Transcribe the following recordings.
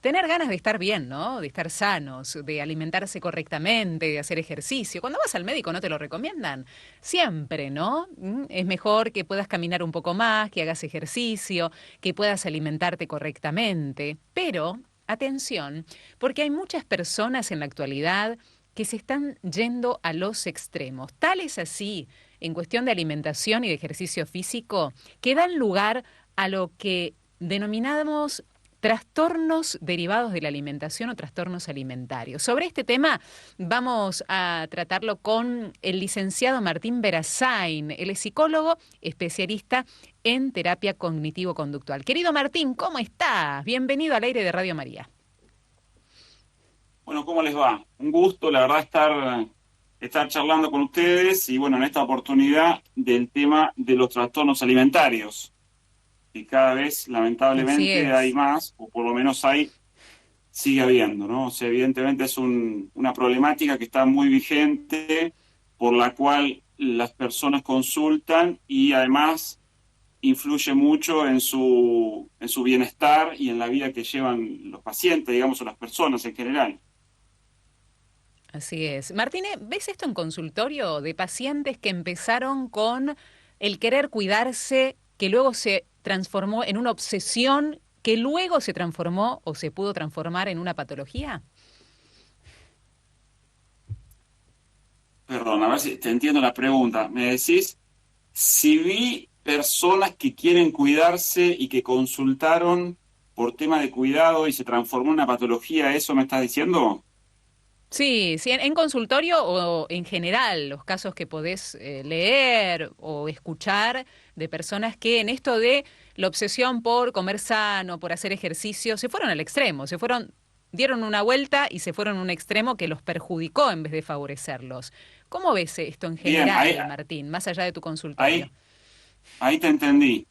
tener ganas de estar bien, ¿no? De estar sanos, de alimentarse correctamente, de hacer ejercicio. Cuando vas al médico no te lo recomiendan. Siempre, ¿no? Es mejor que puedas caminar un poco más, que hagas ejercicio, que puedas alimentarte correctamente. Pero, atención, porque hay muchas personas en la actualidad que se están yendo a los extremos. Tal es así, en cuestión de alimentación y de ejercicio físico, que dan lugar a lo que denominamos trastornos derivados de la alimentación o trastornos alimentarios. Sobre este tema vamos a tratarlo con el licenciado Martín Verazain. Él es psicólogo, especialista en terapia cognitivo-conductual. Querido Martín, ¿cómo estás? Bienvenido al aire de Radio María. Bueno, ¿cómo les va? Un gusto, la verdad, estar charlando con ustedes y bueno, en esta oportunidad del tema de los trastornos alimentarios, que cada vez Así lamentablemente hay es. más, o por lo menos sigue habiendo, ¿no? O sea, evidentemente es una problemática que está muy vigente, por la cual las personas consultan y además influye mucho en su bienestar y en la vida que llevan los pacientes, digamos, o las personas en general. Así es. Martínez, ¿ves esto en consultorio de pacientes que empezaron con el querer cuidarse, que luego se transformó en una obsesión, que luego se transformó o se pudo transformar en una patología? Perdón, a ver si te entiendo la pregunta. Me decís, si vi personas que quieren cuidarse y que consultaron por tema de cuidado y se transformó en una patología, ¿eso me estás diciendo? Sí, sí, en consultorio o en general, los casos que podés leer o escuchar de personas que en esto de la obsesión por comer sano, por hacer ejercicio, se fueron al extremo, se fueron, dieron una vuelta y se fueron a un extremo que los perjudicó en vez de favorecerlos. ¿Cómo ves esto en Bien, general, Martín, más allá de tu consultorio? ahí, ahí te entendí.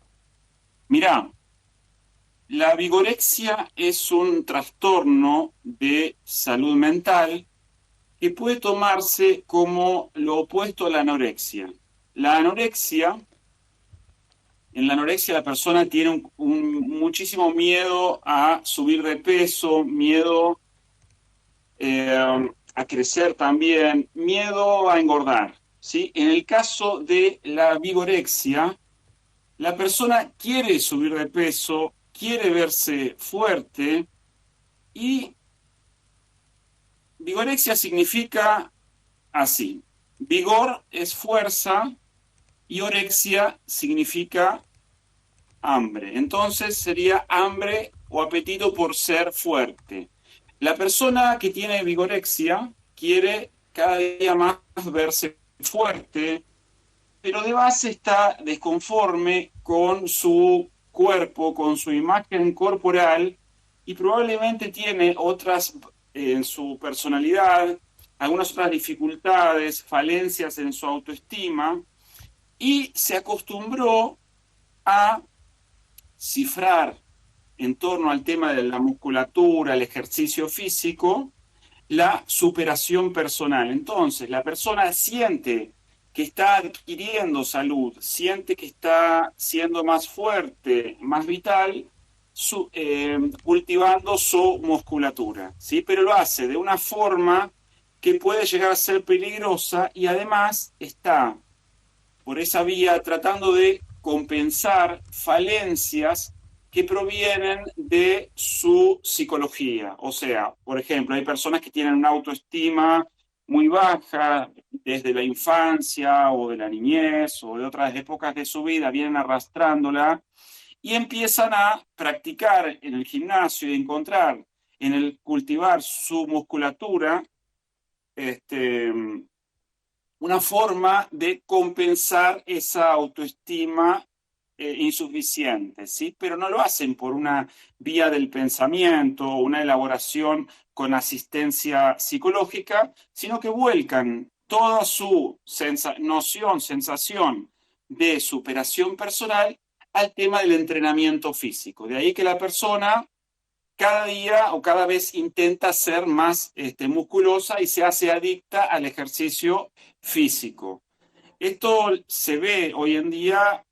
Mirá, la vigorexia es un trastorno de salud mental que puede tomarse como lo opuesto a la anorexia. La anorexia En la anorexia la persona tiene muchísimo miedo a subir de peso, miedo a crecer también, miedo a engordar, ¿sí? En el caso de la vigorexia, la persona quiere subir de peso, quiere verse fuerte y vigorexia significa así. Vigor es fuerza y orexia significa hambre. Entonces sería hambre o apetito por ser fuerte. La persona que tiene vigorexia quiere cada día más verse fuerte, pero de base está desconforme con su cuerpo, con su imagen corporal y probablemente tiene otras en su personalidad, algunas otras dificultades, falencias en su autoestima y se acostumbró a cifrar en torno al tema de la musculatura, el ejercicio físico, la superación personal. Entonces, la persona siente que está adquiriendo salud, siente que está siendo más fuerte, más vital, cultivando su musculatura, ¿sí? Pero lo hace de una forma que puede llegar a ser peligrosa y además está por esa vía tratando de compensar falencias que provienen de su psicología. O sea, por ejemplo, hay personas que tienen una autoestima muy baja desde la infancia o de la niñez o de otras épocas de su vida, vienen arrastrándola y empiezan a practicar en el gimnasio y encontrar en el cultivar su musculatura este, una forma de compensar esa autoestima insuficiente, ¿sí? Pero no lo hacen por una vía del pensamiento, una elaboración con asistencia psicológica, sino que vuelcan toda su noción, sensación de superación personal al tema del entrenamiento físico. De ahí que la persona cada día o cada vez intenta ser más musculosa y se hace adicta al ejercicio físico. Esto se ve hoy en día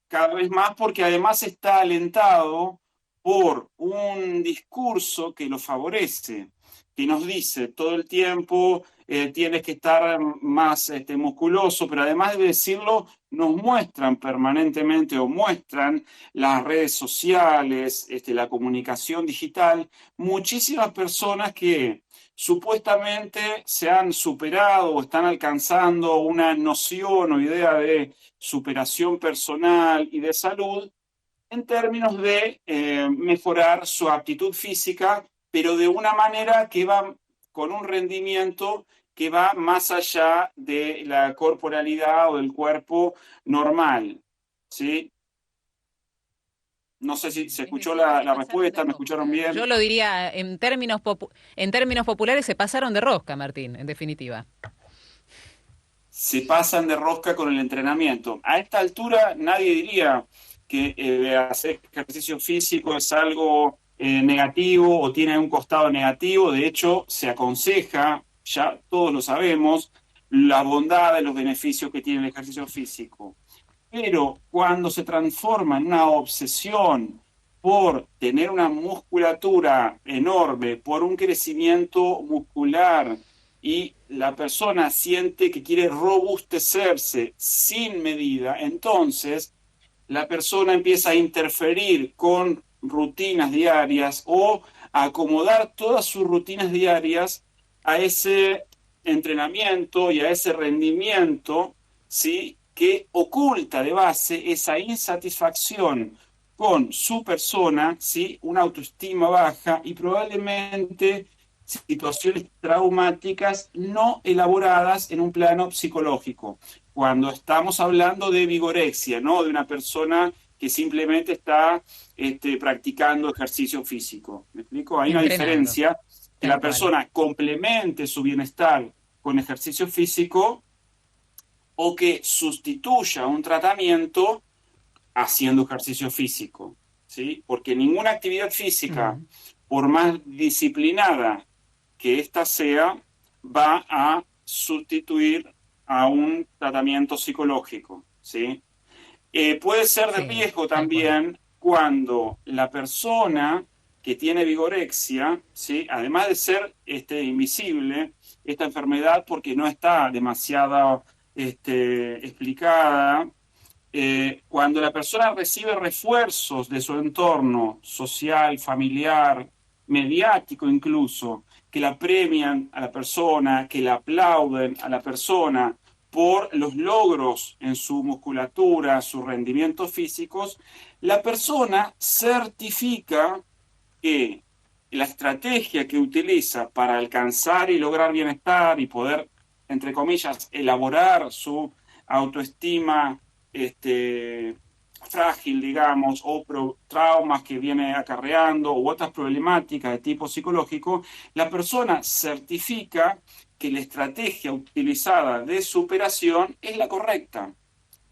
cada vez más porque además está alentado por un discurso que lo favorece, que nos dice todo el tiempo tienes que estar más musculoso, pero además de decirlo, nos muestran permanentemente o muestran las redes sociales, la comunicación digital, muchísimas personas que supuestamente se han superado o están alcanzando una noción o idea de superación personal y de salud en términos de mejorar su aptitud física, pero de una manera que va con un rendimiento que va más allá de la corporalidad o del cuerpo normal, ¿sí? No sé si se Es escuchó decir, se la pasaron de respuesta, ¿me escucharon rosca. bien? Yo lo diría en términos populares, se pasaron de rosca, Martín, en definitiva. Se pasan de rosca con el entrenamiento. A esta altura nadie diría que hacer ejercicio físico es algo negativo o tiene un costado negativo. De hecho, se aconseja, ya todos lo sabemos, la bondad de los beneficios que tiene el ejercicio físico. Pero cuando se transforma en una obsesión por tener una musculatura enorme, por un crecimiento muscular, y la persona siente que quiere robustecerse sin medida, entonces la persona empieza a interferir con rutinas diarias o a acomodar todas sus rutinas diarias a ese entrenamiento y a ese rendimiento, ¿sí? Que oculta de base esa insatisfacción con su persona, ¿sí? Una autoestima baja y probablemente situaciones traumáticas no elaboradas en un plano psicológico. Cuando estamos hablando de vigorexia, no de una persona que simplemente está practicando ejercicio físico. ¿Me explico? Hay una Entrenando, diferencia que tal la cual. persona complemente su bienestar con ejercicio físico o que sustituya un tratamiento haciendo ejercicio físico, ¿sí? Porque ninguna actividad física, Mm, por más disciplinada que ésta sea, va a sustituir a un tratamiento psicológico, ¿sí? Puede ser de sí, riesgo tal cual. también cuando la persona que tiene vigorexia, ¿sí? Además de ser invisible, esta enfermedad porque no está demasiado explicada, cuando la persona recibe refuerzos de su entorno social, familiar, mediático incluso, que la premian a la persona, que la aplauden a la persona por los logros en su musculatura, sus rendimientos físicos, la persona certifica que la estrategia que utiliza para alcanzar y lograr bienestar y poder, entre comillas, elaborar su autoestima este, frágil, digamos, o traumas que viene acarreando u otras problemáticas de tipo psicológico, la persona certifica que la estrategia utilizada de superación es la correcta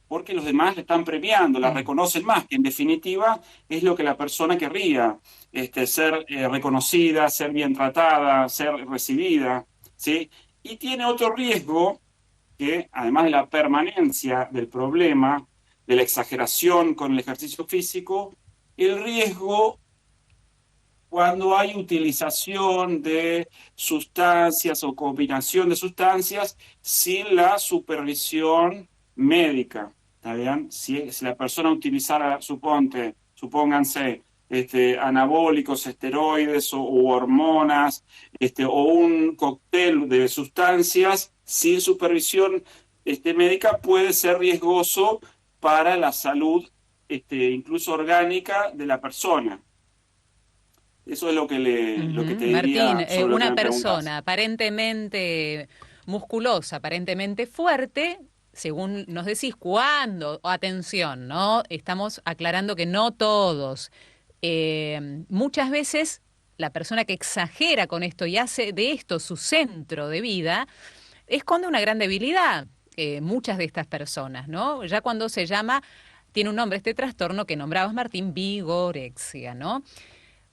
porque los demás le están premiando, la Sí. reconocen más, que en definitiva es lo que la persona querría, ser reconocida, ser bien tratada, ser recibida, ¿sí? Y tiene otro riesgo que, además de la permanencia del problema, de la exageración con el ejercicio físico, el riesgo cuando hay utilización de sustancias o combinación de sustancias sin la supervisión médica. ¿Está bien? Si la persona utilizara, supónganse, anabólicos, esteroides o hormonas, o un cóctel de sustancias sin supervisión médica, puede ser riesgoso para la salud, incluso orgánica, de la persona. Eso es lo que te Ujú. Martín, diría sobre lo que una me preguntas. persona aparentemente musculosa, aparentemente fuerte, según nos decís, cuando, atención, ¿no? Estamos aclarando que no todos. Muchas veces la persona que exagera con esto y hace de esto su centro de vida, esconde una gran debilidad. Muchas de estas personas, ¿no? Ya cuando se llama, tiene un nombre este trastorno que nombrabas, Martín, vigorexia, ¿no?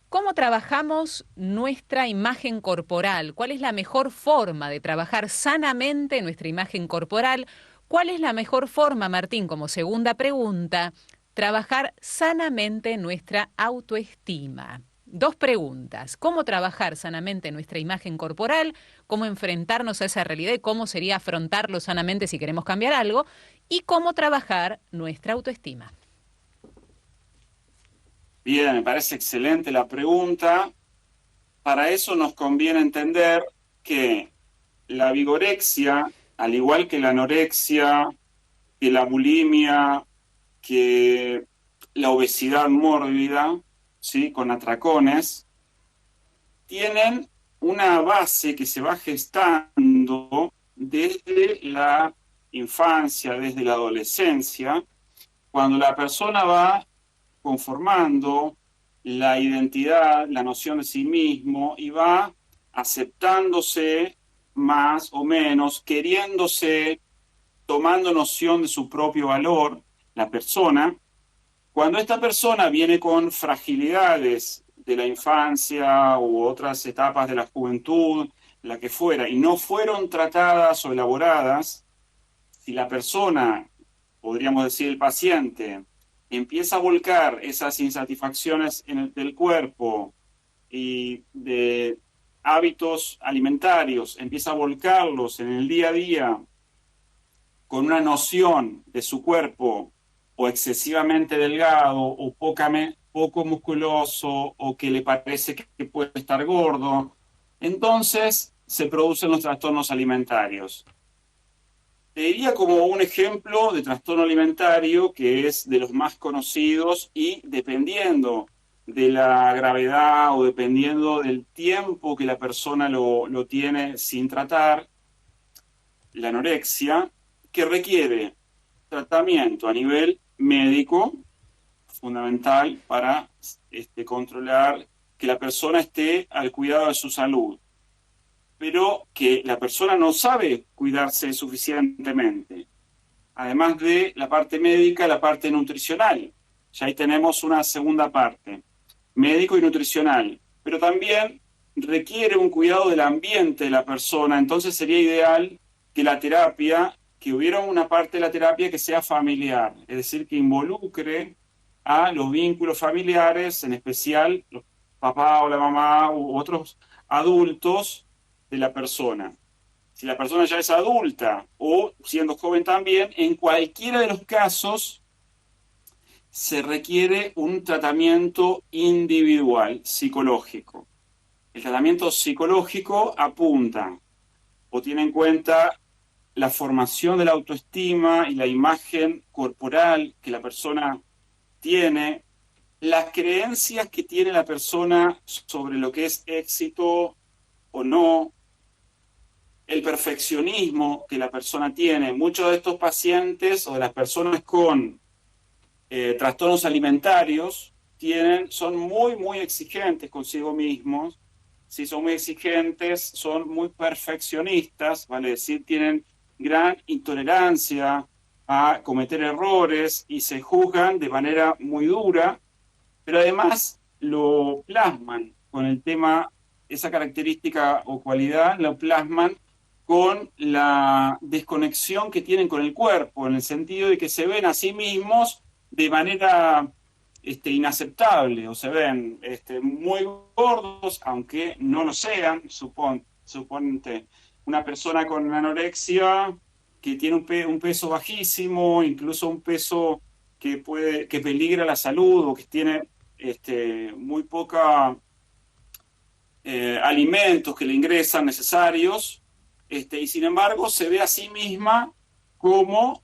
¿Cómo trabajamos nuestra imagen corporal? ¿Cuál es la mejor forma de trabajar sanamente nuestra imagen corporal? ¿Cuál es la mejor forma, Martín, como segunda pregunta, trabajar sanamente nuestra autoestima. 2 preguntas. ¿Cómo trabajar sanamente nuestra imagen corporal? ¿Cómo enfrentarnos a esa realidad y cómo sería afrontarlo sanamente si queremos cambiar algo? ¿Y cómo trabajar nuestra autoestima? Bien, me parece excelente la pregunta. Para eso nos conviene entender que la vigorexia, al igual que la anorexia, que la bulimia, que la obesidad mórbida, ¿sí? Con atracones, tienen una base que se va gestando desde la infancia, desde la adolescencia, cuando la persona va conformando la identidad, la noción de sí mismo y va aceptándose más o menos, queriéndose, tomando noción de su propio valor, la persona. Cuando esta persona viene con fragilidades de la infancia u otras etapas de la juventud, la que fuera, y no fueron tratadas o elaboradas, si la persona, podríamos decir el paciente, empieza a volcar esas insatisfacciones del cuerpo y de hábitos alimentarios, empieza a volcarlos en el día a día con una noción de su cuerpo o excesivamente delgado o poco musculoso o que le parece que puede estar gordo, entonces se producen los trastornos alimentarios. Te diría como un ejemplo de trastorno alimentario que es de los más conocidos y dependiendo de la gravedad o dependiendo del tiempo que la persona lo tiene sin tratar, la anorexia, que requiere tratamiento a nivel médico, fundamental para controlar que la persona esté al cuidado de su salud, pero que la persona no sabe cuidarse suficientemente. Además de la parte médica, la parte nutricional. Ya ahí tenemos una segunda parte, médico y nutricional, pero también requiere un cuidado del ambiente de la persona, entonces sería ideal que la terapia, que hubiera una parte de la terapia que sea familiar, es decir, que involucre a los vínculos familiares, en especial los papá o la mamá u otros adultos de la persona. Si la persona ya es adulta o siendo joven también, en cualquiera de los casos se requiere un tratamiento individual, psicológico. El tratamiento psicológico apunta o tiene en cuenta la formación de la autoestima y la imagen corporal que la persona tiene, las creencias que tiene la persona sobre lo que es éxito o no, el perfeccionismo que la persona tiene. Muchos de estos pacientes o de las personas con trastornos alimentarios son muy, muy exigentes consigo mismos. Si son muy exigentes, son muy perfeccionistas, vale decir, tienen gran intolerancia a cometer errores y se juzgan de manera muy dura, pero además lo plasman con el tema, esa característica o cualidad, lo plasman con la desconexión que tienen con el cuerpo, en el sentido de que se ven a sí mismos de manera inaceptable, o se ven muy gordos, aunque no lo sean, suponte una persona con anorexia que tiene un peso bajísimo, incluso un peso que peligra la salud o que tiene muy poca alimentos que le ingresan necesarios, y sin embargo se ve a sí misma como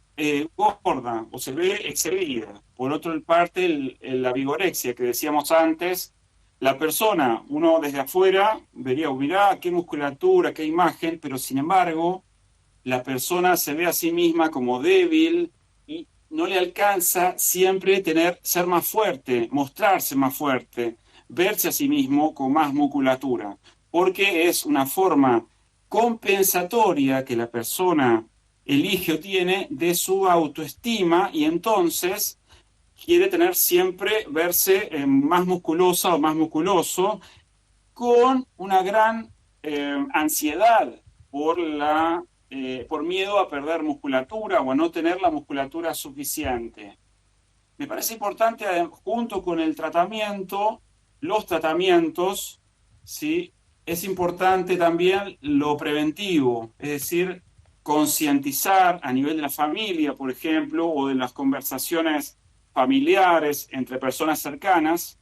gorda o se ve excedida. Por otra parte, la vigorexia que decíamos antes, la persona, uno desde afuera vería, mirá, qué musculatura, qué imagen, pero sin embargo, la persona se ve a sí misma como débil y no le alcanza siempre ser más fuerte, mostrarse más fuerte, verse a sí mismo con más musculatura, porque es una forma compensatoria que la persona elige o tiene de su autoestima y entonces quiere tener siempre verse más musculosa o más musculoso con una gran ansiedad por miedo a perder musculatura o a no tener la musculatura suficiente. Me parece importante, junto con el tratamiento, los tratamientos, ¿sí? Es importante también lo preventivo, es decir, concientizar a nivel de la familia, por ejemplo, o de las conversaciones familiares entre personas cercanas,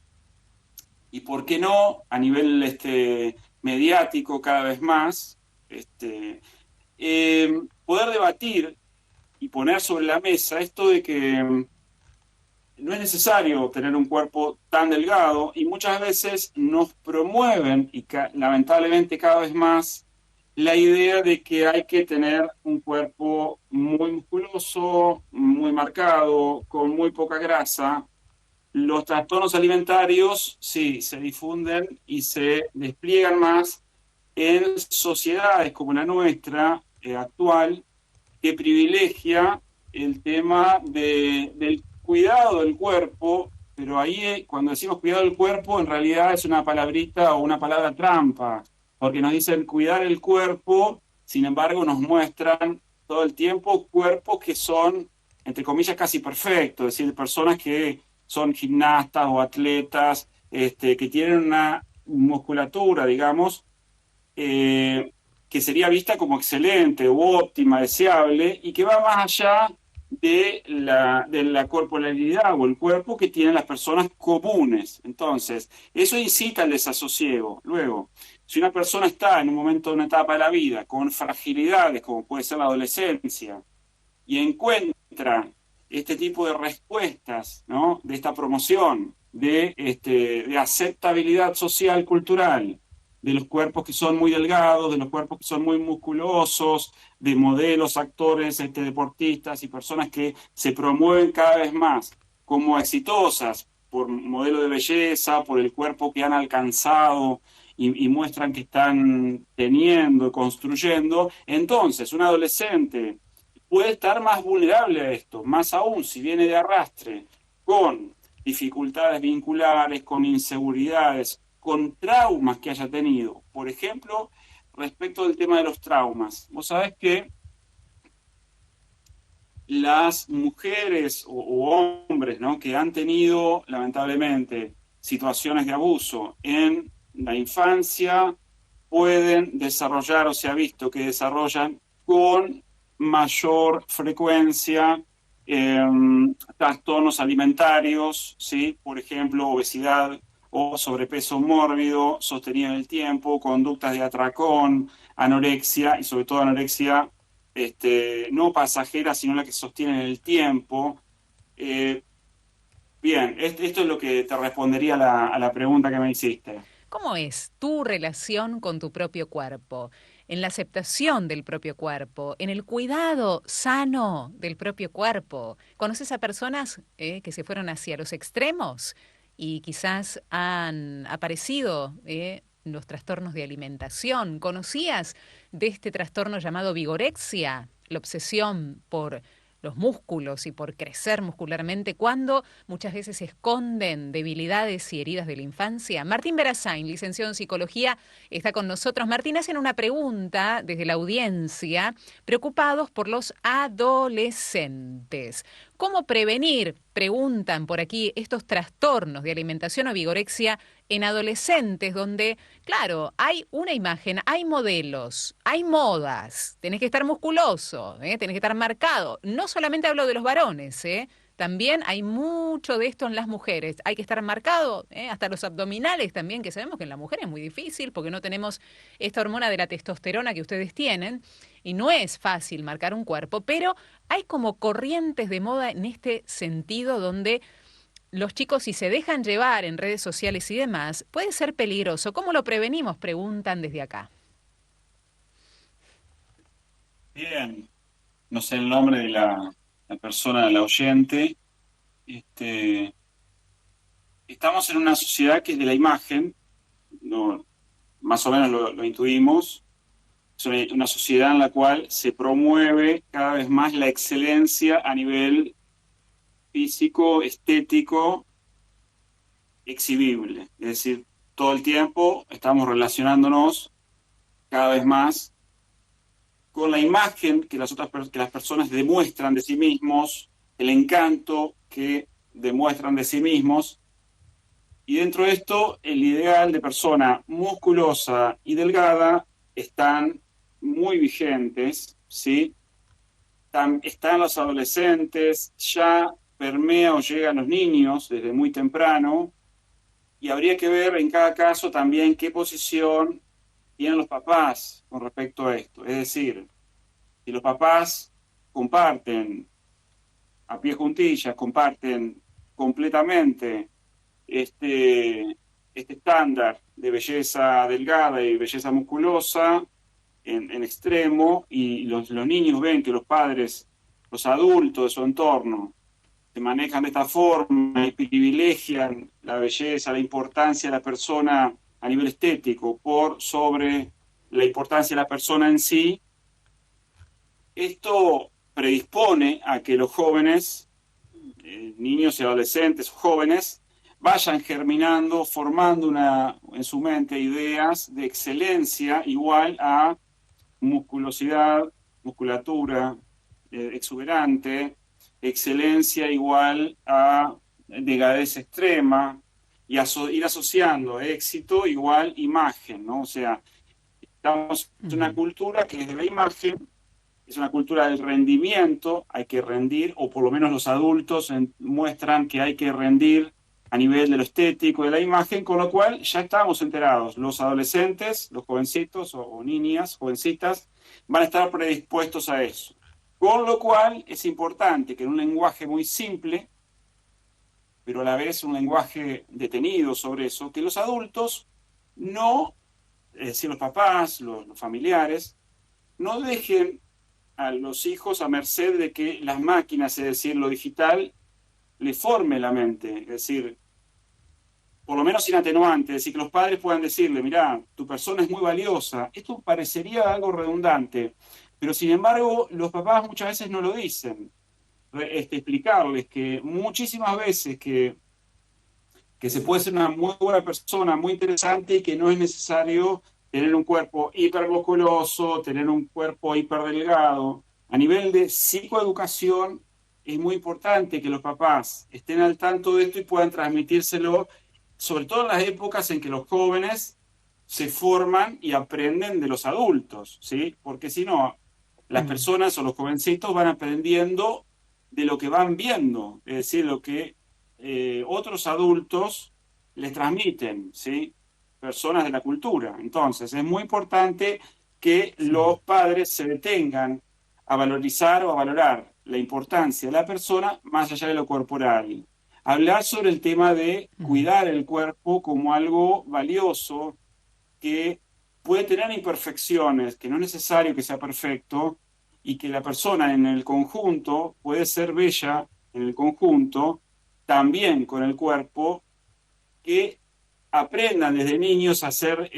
y por qué no, a nivel mediático cada vez más, este, poder debatir y poner sobre la mesa esto de que no es necesario tener un cuerpo tan delgado y muchas veces nos promueven, y lamentablemente cada vez más, la idea de que hay que tener un cuerpo muy musculoso, muy marcado, con muy poca grasa. Los trastornos alimentarios, sí, se difunden y se despliegan más en sociedades como la nuestra, actual, que privilegia el tema del cuidado del cuerpo, pero ahí cuando decimos cuidado del cuerpo, en realidad es una palabrita o una palabra trampa, porque nos dicen cuidar el cuerpo, sin embargo nos muestran todo el tiempo cuerpos que son, entre comillas, casi perfectos, es decir, personas que son gimnastas o atletas, que tienen una musculatura, digamos, eh, que sería vista como excelente u óptima, deseable, y que va más allá de la corporalidad o el cuerpo que tienen las personas comunes. Entonces, eso incita al desasosiego. Luego, si una persona está en un momento, de una etapa de la vida, con fragilidades, como puede ser la adolescencia, y encuentra este tipo de respuestas, ¿no? De esta promoción, de aceptabilidad social, cultural, de los cuerpos que son muy delgados, de los cuerpos que son muy musculosos, de modelos, actores, deportistas y personas que se promueven cada vez más como exitosas por modelo de belleza, por el cuerpo que han alcanzado y muestran que están teniendo, construyendo. Entonces, un adolescente puede estar más vulnerable a esto, más aún si viene de arrastre, con dificultades vinculares, con inseguridades, con traumas que haya tenido. Por ejemplo, respecto del tema de los traumas, vos sabés que las mujeres o hombres, ¿no?, que han tenido lamentablemente situaciones de abuso en la infancia pueden desarrollar, o se ha visto que desarrollan con mayor frecuencia eh, trastornos alimentarios, ¿sí? Por ejemplo, obesidad o sobrepeso mórbido sostenido en el tiempo, conductas de atracón, anorexia y sobre todo anorexia no pasajera, sino la que sostiene en el tiempo. Eh, Bien, esto es lo que te respondería a la pregunta que me hiciste. ¿Cómo es tu relación con tu propio cuerpo? En la aceptación del propio cuerpo, en el cuidado sano del propio cuerpo. ¿Conoces a personas que se fueron hacia los extremos y quizás han aparecido los trastornos de alimentación? ¿Conocías de este trastorno llamado vigorexia, la obsesión por los músculos y por crecer muscularmente, cuando muchas veces se esconden debilidades y heridas de la infancia? Martín Berasain, licenciado en psicología, está con nosotros. Martín, hacen una pregunta desde la audiencia, preocupados por los adolescentes. ¿Cómo prevenir, preguntan por aquí, estos trastornos de alimentación o vigorexia en adolescentes donde, claro, hay una imagen, hay modelos, hay modas, tenés que estar musculoso, tenés que estar marcado? No solamente hablo de los varones, también hay mucho de esto en las mujeres. Hay que estar marcado, hasta los abdominales también, que sabemos que en la mujer es muy difícil porque no tenemos esta hormona de la testosterona que ustedes tienen y no es fácil marcar un cuerpo, pero hay como corrientes de moda en este sentido donde los chicos, si se dejan llevar en redes sociales y demás, puede ser peligroso. ¿Cómo lo prevenimos?, preguntan desde acá. Bien, no sé el nombre de la persona, la oyente. Este, Estamos en una sociedad que es de la imagen, no, más o menos lo intuimos. Es una sociedad en la cual se promueve cada vez más la excelencia a nivel físico, estético, exhibible. Es decir, todo el tiempo estamos relacionándonos cada vez más con la imagen que que las personas demuestran de sí mismos, el encanto que demuestran de sí mismos. Y dentro de esto, el ideal de persona musculosa y delgada están muy vigentes, ¿sí? Están los adolescentes, ya permea o llega a los niños desde muy temprano, y habría que ver en cada caso también qué posición tienen los papás con respecto a esto. Es decir, si los papás comparten a pie juntillas, comparten completamente este, este estándar de belleza delgada y belleza musculosa en extremo, y los niños ven que los padres, los adultos de su entorno, se manejan de esta forma y privilegian la belleza, la importancia de la persona a nivel estético por sobre la importancia de la persona en sí. Esto predispone a que los jóvenes, niños y adolescentes, jóvenes, vayan germinando, formando en su mente ideas de excelencia igual a musculosidad, musculatura exuberante, excelencia igual a delgadez extrema, y ir asociando éxito igual imagen, ¿no? O sea, estamos en una cultura que desde la imagen es una cultura del rendimiento, hay que rendir, o por lo menos los adultos muestran que hay que rendir a nivel de lo estético, de la imagen, con lo cual ya estamos enterados. Los adolescentes, los jovencitos o niñas, jovencitas, van a estar predispuestos a eso. Con lo cual es importante que en un lenguaje muy simple, pero a la vez un lenguaje detenido sobre eso, que los adultos no, es decir, los papás, los familiares, no dejen a los hijos a merced de que las máquinas, es decir, lo digital, le forme la mente. Es decir, por lo menos sin atenuante, es decir, que los padres puedan decirle, mirá, tu persona es muy valiosa. Esto parecería algo redundante, pero sin embargo los papás muchas veces no lo dicen. Explicarles que muchísimas veces que se puede ser una muy buena persona, muy interesante, y que no es necesario tener un cuerpo hipermusculoso, tener un cuerpo hiperdelgado. A nivel de psicoeducación es muy importante que los papás estén al tanto de esto y puedan transmitírselo, sobre todo en las épocas en que los jóvenes se forman y aprenden de los adultos, ¿sí? Porque si no, las personas o los jovencitos van aprendiendo de lo que van viendo, es decir, lo que otros adultos les transmiten, ¿sí? Personas de la cultura. Entonces, es muy importante que los padres se detengan a valorizar o a valorar la importancia de la persona más allá de lo corporal. Hablar sobre el tema de cuidar el cuerpo como algo valioso que puede tener imperfecciones, que no es necesario que sea perfecto, y que la persona en el conjunto puede ser bella en el conjunto, también con el cuerpo, que aprendan desde niños a estar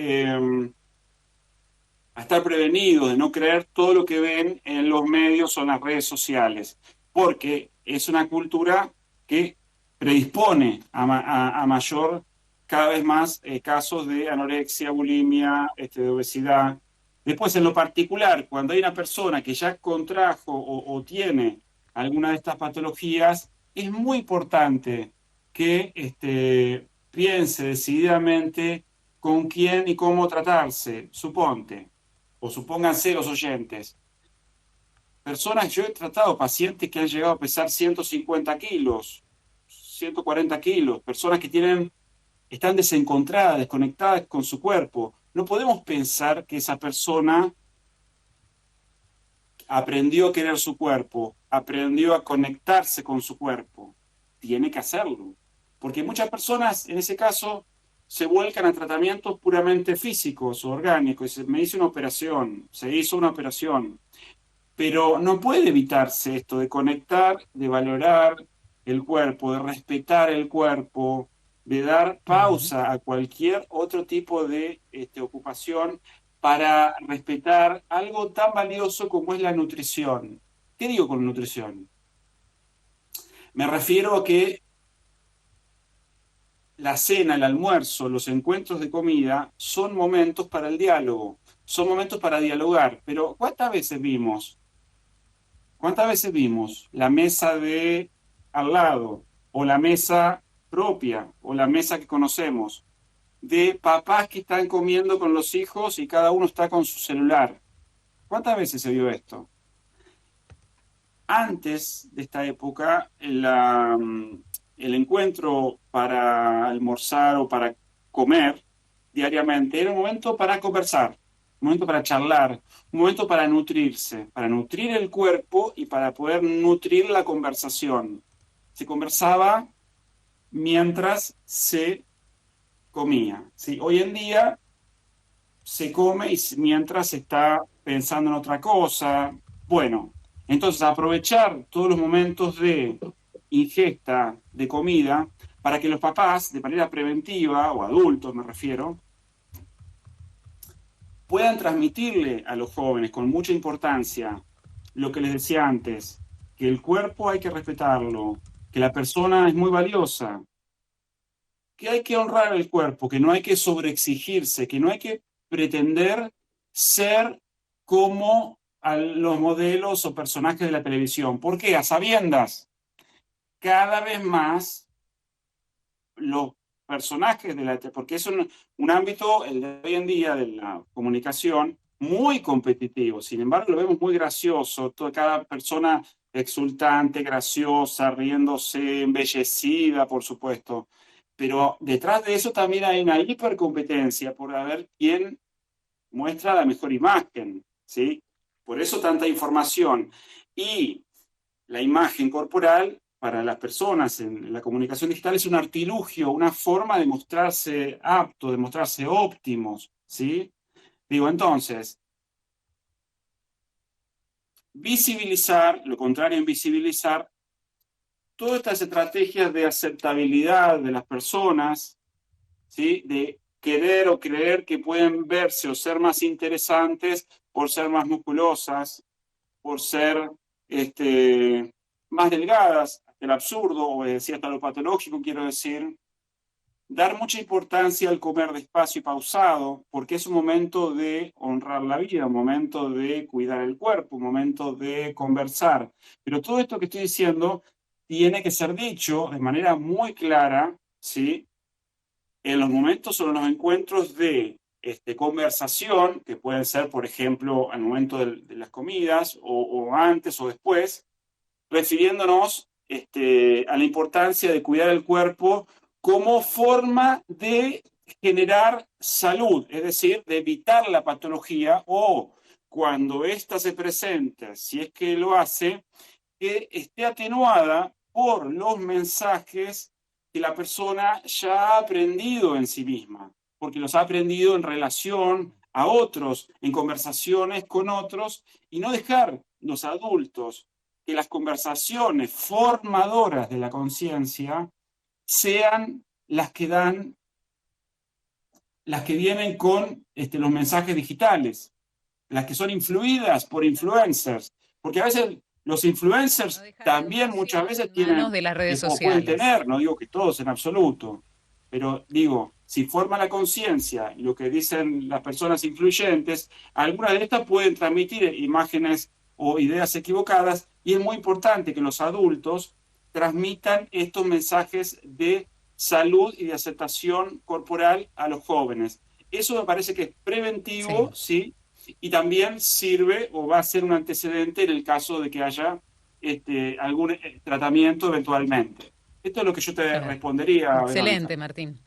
prevenidos, de no creer todo lo que ven en los medios o en las redes sociales, porque es una cultura que predispone a mayor, cada vez más, casos de anorexia, bulimia, de obesidad. Después, en lo particular, cuando hay una persona que ya contrajo o tiene alguna de estas patologías, es muy importante que piense decididamente con quién y cómo tratarse. Suponte, o supónganse los oyentes, personas, yo he tratado pacientes que han llegado a pesar 150 kilos, 140 kilos, personas que están desencontradas, desconectadas con su cuerpo. No podemos pensar que esa persona aprendió a querer su cuerpo, aprendió a conectarse con su cuerpo. Tiene que hacerlo. Porque muchas personas, en ese caso, se vuelcan a tratamientos puramente físicos o orgánicos. Me hice una operación, se hizo una operación. Pero no puede evitarse esto de conectar, de valorar el cuerpo, de respetar el cuerpo, de dar pausa a cualquier otro tipo de ocupación para respetar algo tan valioso como es la nutrición. ¿Qué digo con nutrición? Me refiero a que la cena, el almuerzo, los encuentros de comida son momentos para el diálogo, son momentos para dialogar. Pero ¿cuántas veces vimos la mesa de al lado o la mesa propia, o la mesa que conocemos, de papás que están comiendo con los hijos y cada uno está con su celular. ¿Cuántas veces se vio esto? Antes de esta época, el encuentro para almorzar o para comer diariamente era un momento para conversar, un momento para charlar, un momento para nutrirse, para nutrir el cuerpo y para poder nutrir la conversación. Se conversaba mientras se comía. ¿Sí? Hoy en día se come y mientras se está pensando en otra cosa. Bueno, entonces aprovechar todos los momentos de ingesta de comida para que los papás, de manera preventiva, o adultos me refiero, puedan transmitirle a los jóvenes con mucha importancia lo que les decía antes, que el cuerpo hay que respetarlo, que la persona es muy valiosa, que hay que honrar el cuerpo, que no hay que sobreexigirse, que no hay que pretender ser como a los modelos o personajes de la televisión. ¿Por qué? A sabiendas, cada vez más los personajes de la porque es un ámbito, el de hoy en día, de la comunicación, muy competitivo. Sin embargo, lo vemos muy gracioso, cada persona exultante, graciosa, riéndose, embellecida, por supuesto. Pero detrás de eso también hay una hipercompetencia por ver quién muestra la mejor imagen, ¿sí? Por eso tanta información. Y la imagen corporal para las personas en la comunicación digital es un artilugio, una forma de mostrarse aptos, de mostrarse óptimos, ¿sí? Digo, entonces, visibilizar, lo contrario, invisibilizar todas estas estrategias de aceptabilidad de las personas, ¿sí? De querer o creer que pueden verse o ser más interesantes por ser más musculosas, por ser más delgadas, el absurdo, o decía hasta lo patológico, quiero decir, dar mucha importancia al comer despacio y pausado, porque es un momento de honrar la vida, un momento de cuidar el cuerpo, un momento de conversar. Pero todo esto que estoy diciendo tiene que ser dicho de manera muy clara, ¿sí? En los momentos o en los encuentros de conversación, que pueden ser, por ejemplo, al momento de las comidas, o antes o después, refiriéndonos a la importancia de cuidar el cuerpo como forma de generar salud, es decir, de evitar la patología o cuando ésta se presenta, si es que lo hace, que esté atenuada por los mensajes que la persona ya ha aprendido en sí misma, porque los ha aprendido en relación a otros, en conversaciones con otros, y no dejar los adultos que las conversaciones formadoras de la conciencia sean las que dan, las que vienen con los mensajes digitales, las que son influidas por influencers, porque a veces los No influencers dejar la también educación muchas veces en manos tienen, de las redes o pueden sociales. tener, no digo que todos en absoluto, pero digo, si forma la conciencia y lo que dicen las personas influyentes, algunas de estas pueden transmitir imágenes o ideas equivocadas y es muy importante que los adultos transmitan estos mensajes de salud y de aceptación corporal a los jóvenes. Eso me parece que es preventivo, Sí. ¿sí? Y también sirve o va a ser un antecedente en el caso de que haya algún tratamiento eventualmente. Esto es lo que yo te Claro. respondería, Verónica. Excelente, Martín.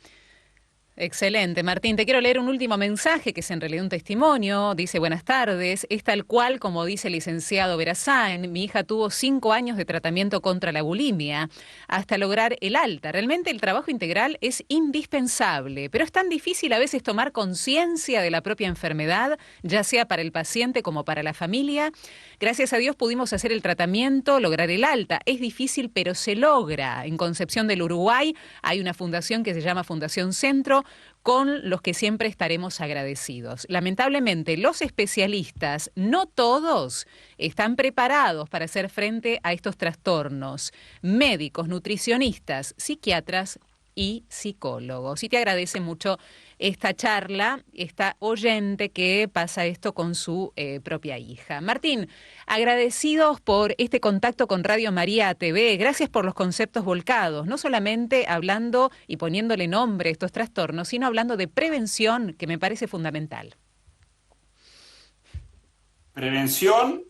Excelente, Martín. Te quiero leer un último mensaje que es en realidad un testimonio. Dice, buenas tardes. Es tal cual como dice el licenciado Verazáin. Mi hija tuvo 5 años de tratamiento contra la bulimia hasta lograr el alta. Realmente el trabajo integral es indispensable, pero es tan difícil a veces tomar conciencia de la propia enfermedad, ya sea para el paciente como para la familia. Gracias a Dios pudimos hacer el tratamiento, lograr el alta. Es difícil, pero se logra. En Concepción del Uruguay hay una fundación que se llama Fundación Centro, con los que siempre estaremos agradecidos. Lamentablemente, los especialistas, no todos, están preparados para hacer frente a estos trastornos. Médicos, nutricionistas, psiquiatras y psicólogos. Y te agradece mucho esta charla, esta oyente que pasa esto con su propia hija. Martín, agradecidos por este contacto con Radio María TV, gracias por los conceptos volcados, no solamente hablando y poniéndole nombre a estos trastornos, sino hablando de prevención, que me parece fundamental. Prevención,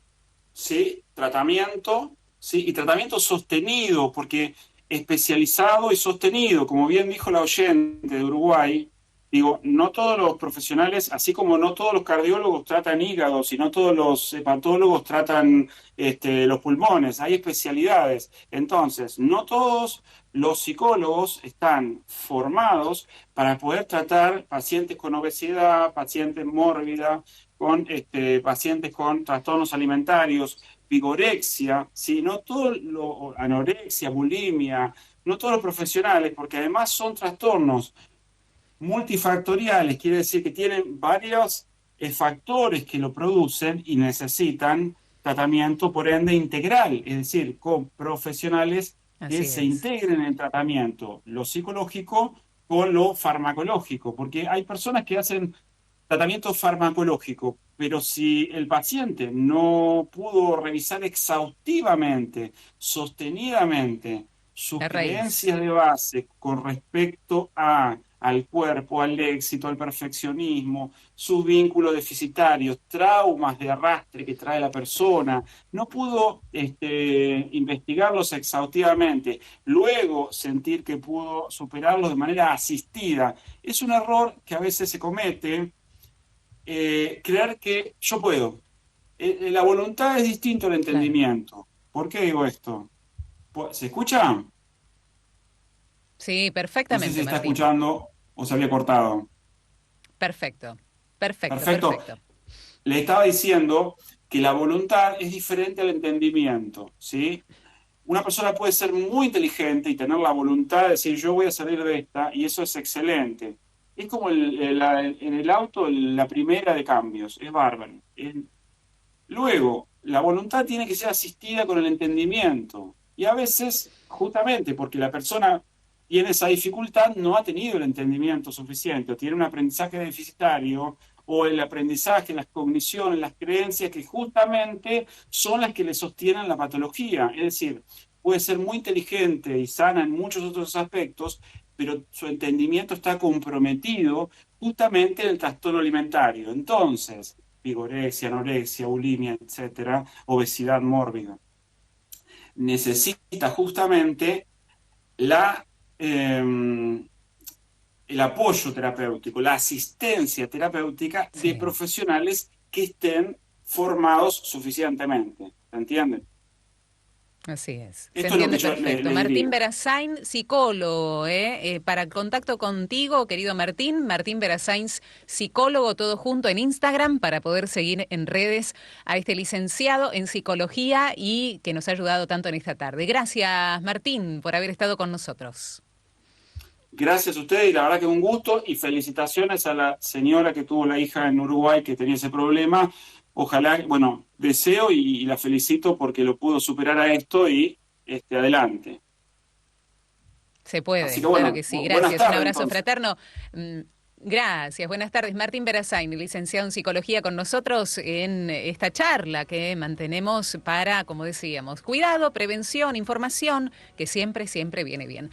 ¿sí? Tratamiento, ¿sí? Y tratamiento sostenido, porque especializado y sostenido, como bien dijo la oyente de Uruguay, digo, no todos los profesionales, así como no todos los cardiólogos tratan hígados y no todos los hepatólogos tratan los pulmones, hay especialidades. Entonces, no todos los psicólogos están formados para poder tratar pacientes con obesidad, pacientes mórbidas, con pacientes con trastornos alimentarios, vigorexia, ¿sí? No todo anorexia, bulimia, no todos los profesionales, porque además son trastornos multifactoriales, quiere decir que tienen varios factores que lo producen y necesitan tratamiento, por ende, integral, es decir, con profesionales que Así se es. integren en el tratamiento, lo psicológico con lo farmacológico, porque hay personas que hacen tratamiento farmacológico, pero si el paciente no pudo revisar exhaustivamente, sostenidamente, sus La raíz. creencias de base con respecto al cuerpo, al éxito, al perfeccionismo, sus vínculos deficitarios, traumas de arrastre que trae la persona, no pudo investigarlos exhaustivamente, luego sentir que pudo superarlos de manera asistida. Es un error que a veces se comete, creer que yo puedo. La voluntad es distinto al Claro. entendimiento. ¿Por qué digo esto? ¿Se escucha? Sí, No sé si perfectamente, está Martín. escuchando o se había cortado. Perfecto. Perfecto, Perfecto. perfecto. Le estaba diciendo que la voluntad es diferente al entendimiento, ¿sí? Una persona puede ser muy inteligente y tener la voluntad de decir yo voy a salir de esta y eso es excelente. Es como en el auto la primera de cambios, es bárbaro. Luego, la voluntad tiene que ser asistida con el entendimiento. Y a veces, justamente porque la persona tiene esa dificultad, no ha tenido el entendimiento suficiente, o tiene un aprendizaje deficitario, o el aprendizaje, las cogniciones, las creencias que justamente son las que le sostienen la patología. Es decir, puede ser muy inteligente y sana en muchos otros aspectos, pero su entendimiento está comprometido justamente en el trastorno alimentario. Entonces, vigorexia, anorexia, bulimia, etcétera, obesidad mórbida. Necesita justamente la, eh, el apoyo terapéutico, la asistencia terapéutica de Sí. profesionales que estén formados suficientemente. ¿Se entiende? Así es, se Esto es lo que entiende yo perfecto. le Martín diría. Verasain, psicólogo, para el contacto contigo, querido Martín, Martín Verasain, psicólogo, todo junto en Instagram, para poder seguir en redes a este licenciado en psicología y que nos ha ayudado tanto en esta tarde. Gracias, Martín, por haber estado con nosotros. Gracias a usted y la verdad que un gusto y felicitaciones a la señora que tuvo la hija en Uruguay que tenía ese problema. Ojalá, bueno, deseo y la felicito porque lo pudo superar a esto y adelante. Se Así que puede, claro bueno, que sí. buenas Gracias, un tardes abrazo entonces. fraterno. Gracias, buenas tardes. Martín Verasain, licenciado en psicología con nosotros en esta charla que mantenemos para, como decíamos, cuidado, prevención, información, que siempre, siempre viene bien.